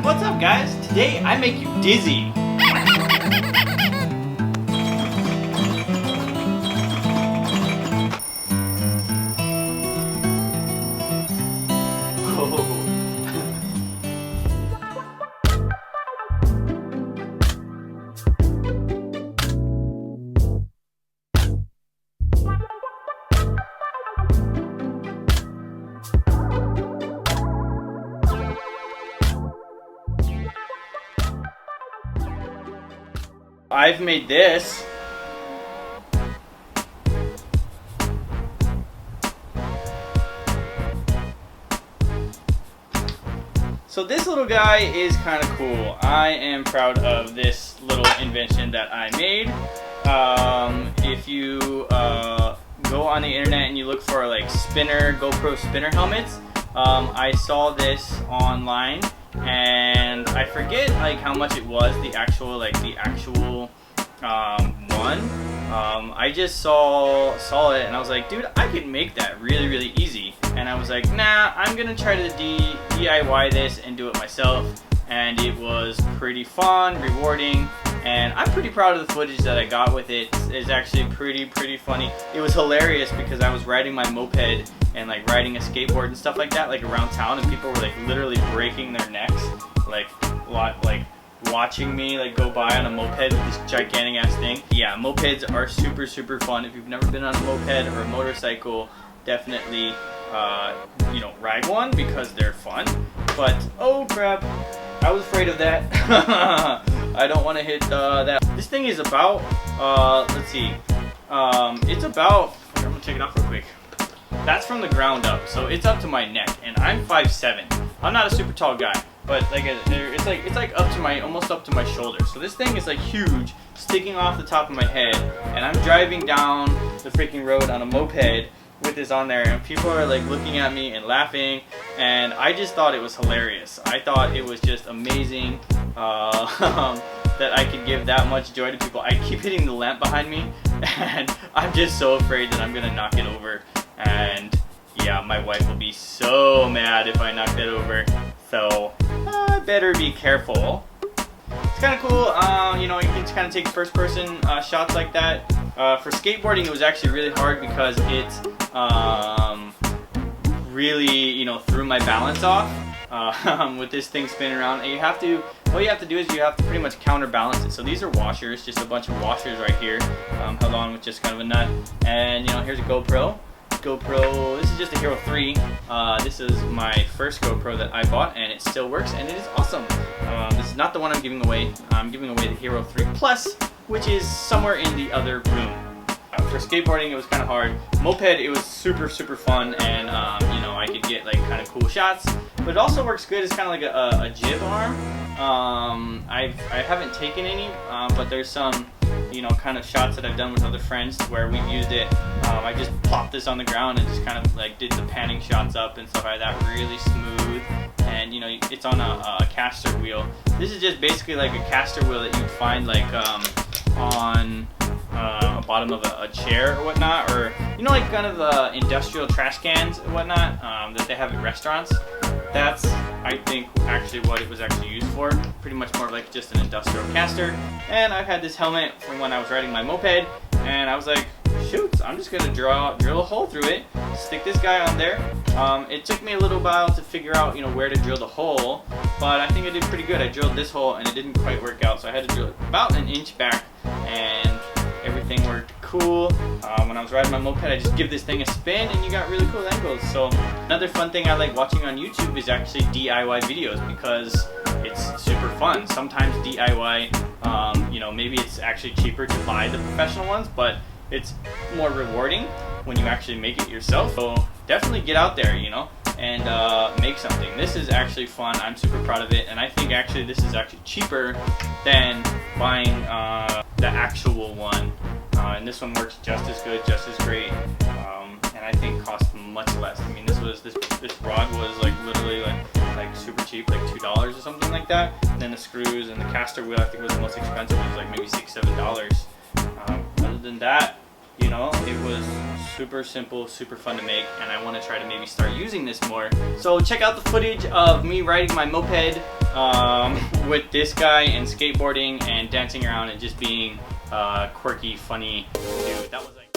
What's up, guys? Today I make you dizzy. I've made this. So this little guy is kind of cool. I am proud of this little invention that I made. If you go on the internet and you look for like GoPro spinner helmets, I saw this online. And I forget like how much it was, the actual one. I just saw it and I was like, dude, I could make that really easy. And I was like, nah, I'm gonna try to DIY this and do it myself. And it was pretty fun, rewarding, and I'm pretty proud of the footage that I got with it. It's actually pretty funny. It was hilarious because I was riding my moped and like riding a skateboard and stuff like that, like around town, and people were like literally breaking their necks, like watching me like go by on a moped with this gigantic ass thing. Yeah, mopeds are super fun. If you've never been on a moped or a motorcycle, definitely ride one because they're fun. But oh crap, I was afraid of that. I don't want to hit that. This thing is about let's see, it's about, I'm gonna take it off real quick. That's from the ground up, so it's up to my neck, and I'm 5'7". I'm not a super tall guy, but like it's like up to almost up to my shoulder. So this thing is like huge, sticking off the top of my head, and I'm driving down the freaking road on a moped with this on there, and people are like looking at me and laughing, and I just thought it was hilarious. I thought it was just amazing that I could give that much joy to people. I keep hitting the lamp behind me, and I'm just so afraid that I'm gonna knock it over. And yeah, my wife will be so mad if I knock that over, so I better be careful. It's kind of cool, you can just kind of take first person shots like that. For skateboarding, it was actually really hard because it really, threw my balance off with this thing spinning around. And what you have to do is you have to pretty much counterbalance it. So these are washers, just a bunch of washers right here, held on with just kind of a nut. And here's a GoPro. This is just a Hero 3. This is my first GoPro that I bought, and it still works, and it is awesome. This is not the one I'm giving away. I'm giving away the Hero 3 Plus, which is somewhere in the other room. For skateboarding, it was kind of hard. Moped, it was super fun, and I could get like kind of cool shots. But it also works good. It's kind of like a jib arm. I haven't taken any, but there's some kind of shots that I've done with other friends where we've used it. I just plopped this on the ground and just kind of like did the panning shots up and stuff like that, really smooth. And it's on a caster wheel. This is just basically like a caster wheel that you'd find like on a bottom of a chair or whatnot, or like kind of the industrial trash cans and whatnot that they have at restaurants. That's, I think, actually what it was actually used for. Pretty much more like just an industrial caster. And I've had this helmet from when I was riding my moped, and I was like, shoot, I'm just gonna drill a hole through it, stick this guy on there. It took me a little while to figure out where to drill the hole, but I think I did pretty good. I drilled this hole and it didn't quite work out, so I had to drill it about an inch back, and everything worked cool. When I was riding my moped, I just give this thing a spin and you got really cool angles. So another fun thing I like watching on YouTube is actually DIY videos, because it's super fun. Sometimes DIY, maybe it's actually cheaper to buy the professional ones, but it's more rewarding when you actually make it yourself. So definitely get out there, and make something. This is actually fun. I'm super proud of it, and I think actually this is actually cheaper than buying the actual one. And this one works just as good, just as great, and I think costs much less. I mean, this rod was like literally like super cheap, like $2 or something like that. And then the screws and the caster wheel, I think, was the most expensive. It was like maybe $6-7. Other than that, it was super simple, super fun to make, and I want to try to maybe start using this more. So check out the footage of me riding my moped with this guy and skateboarding and dancing around and just being quirky, funny dude. That was like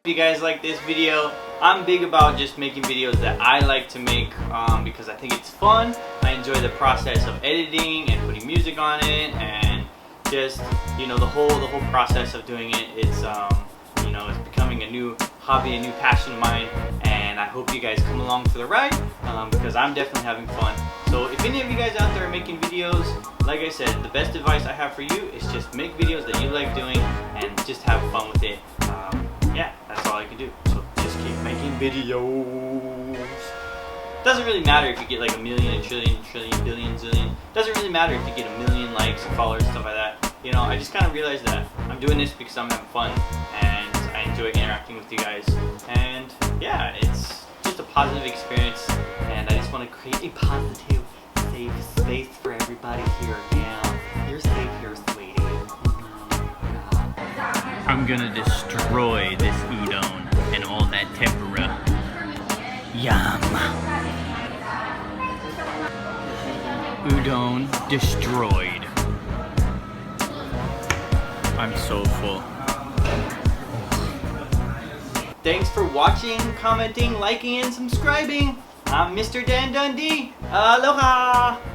If you guys like this video, I'm big about just making videos that I like to make because I think it's fun. I enjoy the process of editing and putting music on it, and just, you know, the whole process of doing it. It's you know, it's becoming a new hobby, a new passion of mine, and I hope you guys come along for the ride because I'm definitely having fun. So if any of you guys out there are making videos, like I said, the best advice I have for you is just make videos that you like doing and just have fun with it. Yeah, that's all I can do. So just keep making videos. Doesn't really matter if you get like a million, a trillion, billion, zillion. Doesn't really matter if you get a million likes and followers, stuff like that. You know, I just kind of realized that I'm doing this because I'm having fun and I enjoy interacting with you guys. And yeah, it's just a positive experience, and I just want to create a positive, safe space for everybody here. Yeah, you're safe here, sweetie. I'm gonna destroy this udon and all that tempura. Yum. Udon destroyed. I'm so full. Thanks for watching, commenting, liking, and subscribing. I'm Mr. Dan Dundee. Aloha!